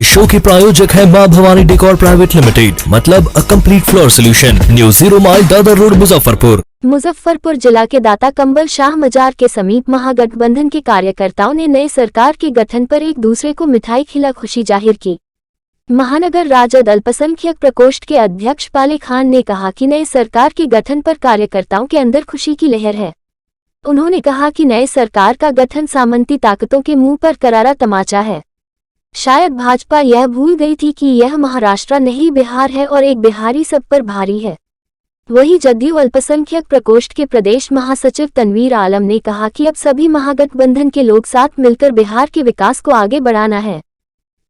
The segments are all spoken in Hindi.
शो के प्रायोजक है मां भवानी डेकोर प्राइवेट लिमिटेड, मतलब a complete floor solution, new 0 mile Dadar road, Muzaffarpur. Muzaffarpur जिला के दाता कंबल शाह मजार के समीप महागठबंधन के कार्यकर्ताओं ने नए सरकार के गठन पर एक दूसरे को मिठाई खिला खुशी जाहिर की। महानगर राजद अल्पसंख्यक प्रकोष्ठ के अध्यक्ष पाले खान ने कहा कि नए सरकार के गठन पर कार्यकर्ताओं के अंदर खुशी की लहर है। उन्होंने कहा कि नए सरकार का गठन सामंती ताकतों के मुंह पर करारा तमाचा है। शायद भाजपा यह भूल गई थी कि यह महाराष्ट्र नहीं बिहार है और एक बिहारी सब पर भारी है। वहीं जदयू अल्पसंख्यक प्रकोष्ठ के प्रदेश महासचिव तनवीर आलम ने कहा कि अब सभी महागठबंधन के लोग साथ मिलकर बिहार के विकास को आगे बढ़ाना है।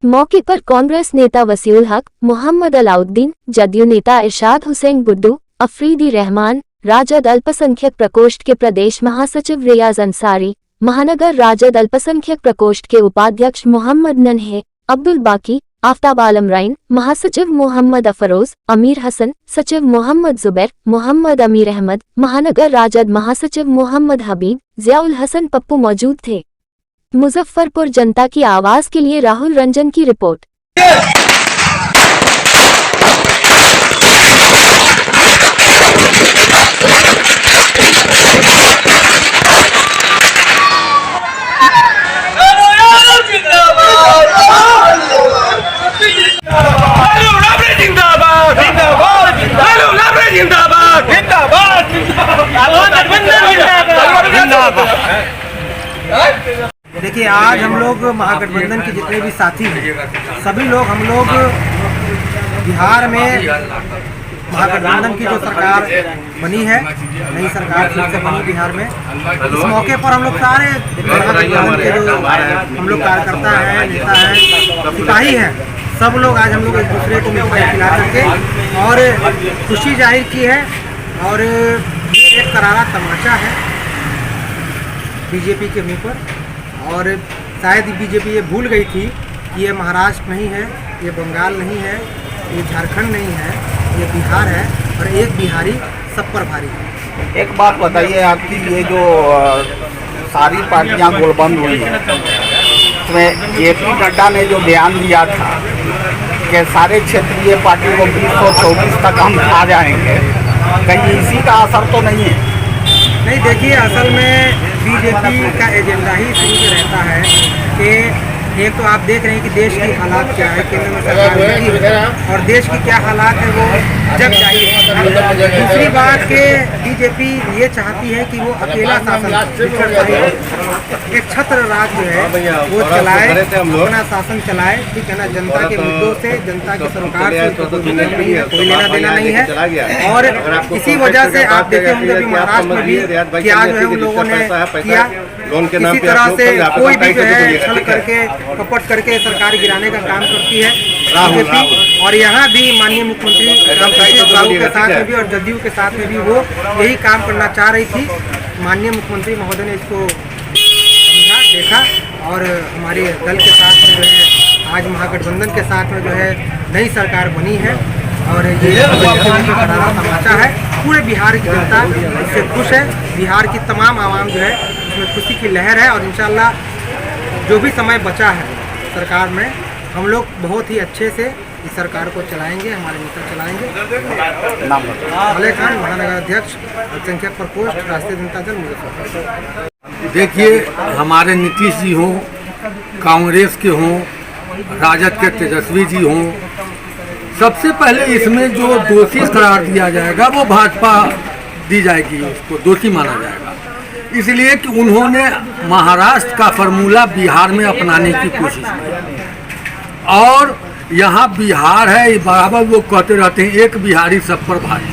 मौके पर कांग्रेस नेता वसीउल हक, मोहम्मद अलाउद्दीन, जदयू नेता इरशाद हुसैन गुड्डू, अफरीदी रहमान, राजद अल्पसंख्यक प्रकोष्ठ के प्रदेश महासचिव रियाज अंसारी, महानगर राजद अल्पसंख्यक प्रकोष्ठ के उपाध्यक्ष मोहम्मद नन्हे, अब्दुल बाकी, आफ्ताब आलम राइन, महासचिव मोहम्मद अफरोज, अमीर हसन, सचिव मोहम्मद जुबैर, मोहम्मद अमीर अहमद, महानगर राजद महासचिव मोहम्मद हबीब, जियाउल हसन पप्पू मौजूद थे। मुजफ्फरपुर जनता की आवाज के लिए राहुल रंजन की रिपोर्ट। देखिए, आज हम लोग महागठबंधन के जितने भी साथी हैं, सभी लोग हम लोग बिहार में महागठबंधन की जो सरकार बनी है, नई सरकार फिर से बनी बिहार में। इस मौके पर हम लोग सारे महागठबंधन के जो हम लोग कार्यकर्ता हैं, नेता हैं, सिपाही हैं, सब लोग आज हम लोग एक दूसरे को मिठाई खिला करके और खुशी जाहिर की है। और ये एक करारा तमाचा है बीजेपी के मुँह पर। और शायद बीजेपी ये भूल गई थी कि ये महाराष्ट्र नहीं है, ये बंगाल नहीं है, ये झारखंड नहीं है, ये बिहार है और एक बिहारी सब पर भारी है। एक बात बताइए, आपकी ये जो सारी पार्टियां गोलबंद हुई हैं, उसमें जेपी नड्डा ने जो बयान दिया था कि सारे क्षेत्रीय पार्टी को 2024 तक हम आ जाएंगे, कहीं इसी का असर तो नहीं है? नहीं, देखिए, असल में बीजेपी का एजेंडा ही शुरू से रहता है कि एक तो आप देख रहे हैं कि देश की हालात क्या है, केंद्र में सरकार नहीं है और देश की क्या हालात है वो जग जाहिर। दूसरी बात कि बीजेपी ये चाहती है कि वो अकेला शासन, एक छत्र राज जो है वो चलाए, अपना शासन चलाए, ठीक है ना। जनता के मुद्दों से, जनता की सरकार से कोई लेना देना नहीं है। और इसी वजह से आप देखे होंगे अभी महाराष्ट्र में भी क्या जो है उन लोगों ने किया, इसी तरह से कोई भी जो है छल करके कपट करके सरकार गिराने का काम करती है बीजेपी। और यहाँ भी माननीय मुख्यमंत्री रामचंद्र के साथ में भी और जदयू के साथ में भी वो यही काम करना चाह रही थी। माननीय मुख्यमंत्री महोदय ने इसको समझा, देखा और हमारे दल के साथ में जो है आज महागठबंधन के साथ में जो है नई सरकार बनी है। और ये करारा तमाचा है। पूरे बिहार की जनता इससे खुश है, बिहार की तमाम आवाम जो है इसमें खुशी की लहर है। और इंशाल्लाह जो भी समय बचा है सरकार में, हम लोग बहुत ही अच्छे से इस सरकार को चलाएंगे, हमारे नेता चलाएंगे। पाले खान, महानगर अध्यक्ष अल्पसंख्यक प्रकोष्ठ, राष्ट्रीय जनता दल, मुजफ्फरपुर। देखिए, हमारे नीतीश जी हों, कांग्रेस के हों, राजद के तेजस्वी जी हों, सबसे पहले इसमें जो दोषी करार दिया जाएगा वो भाजपा दी जाएगी, उसको दोषी माना जाएगा। इसलिए कि उन्होंने महाराष्ट्र का फार्मूला बिहार में अपनाने की कोशिश की और यहाँ बिहार है, बराबर वो कहते रहते हैं एक बिहारी सब पर भारी।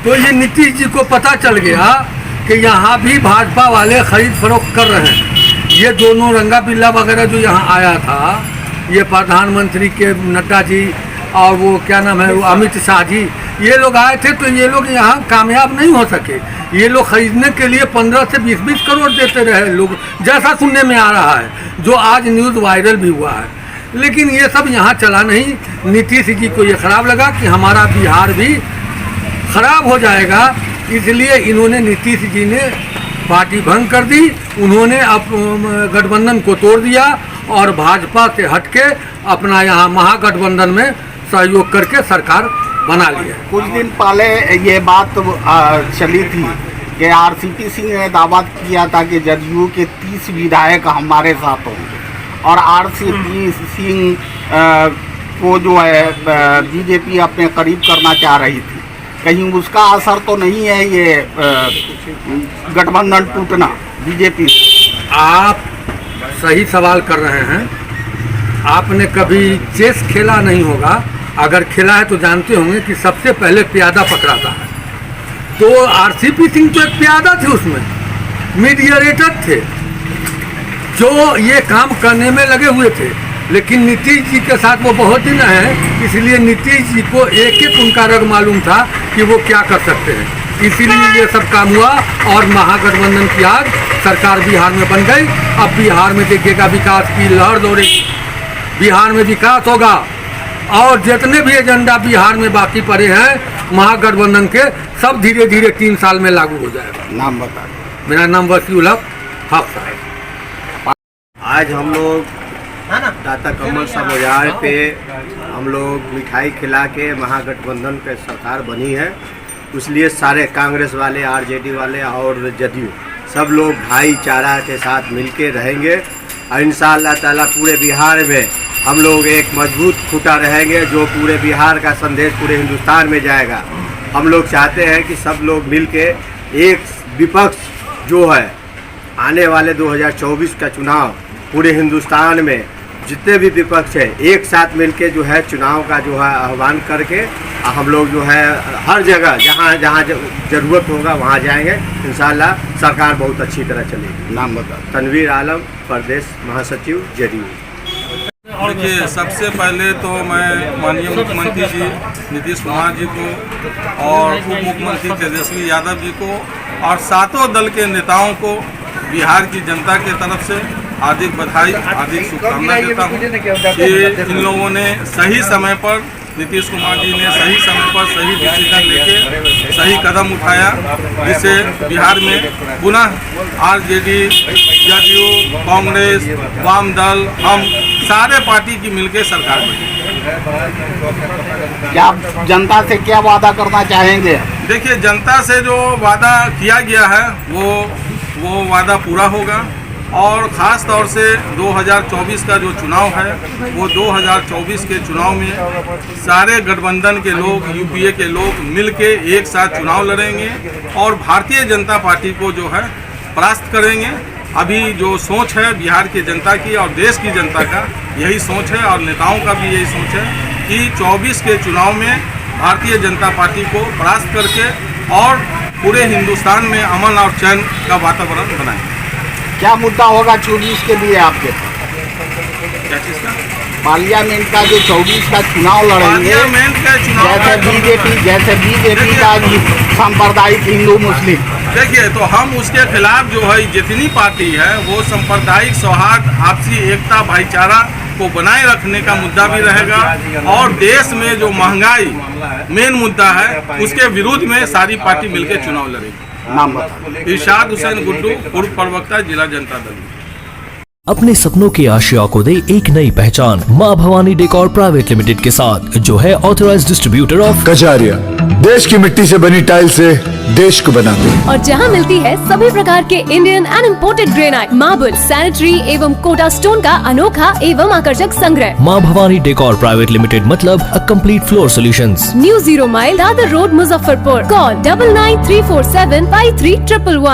तो ये नीतीश जी को पता चल गया कि यहाँ भी भाजपा वाले खरीद फरोख्त कर रहे हैं। ये दोनों रंगा बिल्ला वगैरह जो यहाँ आया था, ये प्रधानमंत्री के नड्डा जी और वो क्या नाम है वो अमित शाह जी, ये लोग आए थे तो ये लोग यहाँ कामयाब नहीं हो सके। ये लोग खरीदने के लिए 15 से 20-20 करोड़ देते रहे लोग, जैसा सुनने में आ रहा है, जो आज न्यूज़ वायरल भी हुआ है। लेकिन ये सब यहाँ चला नहीं। नीतीश जी को ये खराब लगा कि हमारा बिहार भी खराब हो जाएगा, इसलिए इन्होंने नीतीश जी ने पार्टी भंग कर दी। उन्होंने अब गठबंधन को तोड़ दिया और भाजपा से हटके अपना यहाँ महागठबंधन में सहयोग करके सरकार बना लिया। कुछ दिन पहले ये बात चली थी कि आरसीपी सिंह ने दावा किया था कि जदयू के 30 विधायक हमारे साथ होंगे और आरसीपी सिंह को जो है बीजेपी अपने करीब करना चाह रही थी। कहीं उसका असर तो नहीं है ये गठबंधन टूटना बीजेपी? आप सही सवाल कर रहे हैं। आपने कभी चेस खेला नहीं होगा, अगर खेला है तो जानते होंगे कि सबसे पहले प्यादा पकड़ाता है। तो आरसीपी सिंह तो एक प्यादा थे, उसमें मीडिएटर थे जो ये काम करने में लगे हुए थे। लेकिन नीतीश जी के साथ वो बहुत दिन है, इसलिए नीतीश जी को एक एक उनका रग मालूम था कि वो क्या कर सकते हैं, इसीलिए ये सब काम हुआ और महागठबंधन की आग सरकार बिहार में बन गई। अब बिहार में देखिएगा विकास की लहर दौड़ेगी, बिहार में विकास होगा और जितने भी एजेंडा बिहार में बाकी पड़े हैं महागठबंधन के, सब धीरे धीरे 3 साल में लागू हो जाएगा। नाम बता। मेरा नाम वसीउल हक साहब। आज हम लोग दाता कमल शाह बाजार पे हम लोग मिठाई खिला के महागठबंधन की सरकार बनी है, इसलिए सारे कांग्रेस वाले, आरजेडी वाले और जदयू सब लोग भाईचारा के साथ मिलके रहेंगे और इंशाअल्लाह ताला पूरे बिहार में हम लोग एक मजबूत खूंटा रहेंगे जो पूरे बिहार का संदेश पूरे हिंदुस्तान में जाएगा। हम लोग चाहते हैं कि सब लोग मिलके एक विपक्ष जो है आने वाले 2024 का चुनाव पूरे हिंदुस्तान में जितने भी विपक्ष है एक साथ मिलके जो है चुनाव का जो है आह्वान करके हम लोग जो है हर जगह जहाँ जहाँ ज़रूरत होगा वहाँ जाएंगे। इंशाअल्लाह सरकार बहुत अच्छी तरह चलेगी। नाम बता। तनवीर आलम, प्रदेश महासचिव जदयू। देखिए, सबसे पहले तो मैं माननीय मुख्यमंत्री जी नीतीश कुमार जी को और उप मुख्यमंत्री तेजस्वी यादव जी को और सातों दल के नेताओं को बिहार की जनता के तरफ से हार्दिक बधाई, हार्दिक शुभकामनाएं देता हूँ कि इन लोगों ने सही समय पर, नीतीश कुमार जी ने सही समय पर सही डिसीजन लेके सही कदम उठाया, जिससे बिहार में पुनः आरजेडी, जदयू, कांग्रेस, वाम दल, हम सारे पार्टी की मिलकर सरकार बनी। क्या जनता से क्या वादा करना चाहेंगे? देखिए, जनता से जो वादा किया गया है वो वादा पूरा होगा और ख़ास तौर से 2024 का जो चुनाव है वो 2024 के चुनाव में सारे गठबंधन के लोग, यूपीए के लोग मिलके एक साथ चुनाव लड़ेंगे और भारतीय जनता पार्टी को जो है परास्त करेंगे। अभी जो सोच है बिहार की जनता की और देश की जनता का यही सोच है और नेताओं का भी यही सोच है कि 24 के चुनाव में भारतीय जनता पार्टी को परास्त करके और पूरे हिंदुस्तान में अमन और चैन का वातावरण बनाएंगे। क्या मुद्दा होगा 24 के लिए आपके? क्या चीज़ का? पार्लियामेंट का जो 24 का चुनाव लड़ेंगे, पार्लियामेंट का चुनाव जैसे बीजेपी का सांप्रदायिक हिंदू मुस्लिम। देखिए, तो हम उसके खिलाफ जो है जितनी पार्टी है वो सांप्रदायिक सौहार्द, आपसी एकता, भाईचारा को बनाए रखने का मुद्दा भी रहेगा और देश में जो महंगाई मेन मुद्दा है उसके विरुद्ध में सारी पार्टी मिलकर चुनाव लड़ेगी। नाम बता। इरशाद हुसैन गुड्डू, पूर्व प्रवक्ता, जिला जनता दल। अपने सपनों की आशिया को दे एक नई पहचान माँ भवानी डेकोर प्राइवेट लिमिटेड के साथ, जो है ऑथराइज्ड डिस्ट्रीब्यूटर ऑफ कजारिया। देश की मिट्टी से बनी टाइल से देश को बनाते हैं और जहां मिलती है सभी प्रकार के Indian and imported granite, marble, sanitary एवं कोटा स्टोन का अनोखा एवं आकर्षक संग्रह। माँ भवानी डेकोर प्राइवेट लिमिटेड मतलब a complete floor solutions. New 0 mile Dadar road, Muzaffarpur. Call 9934753111।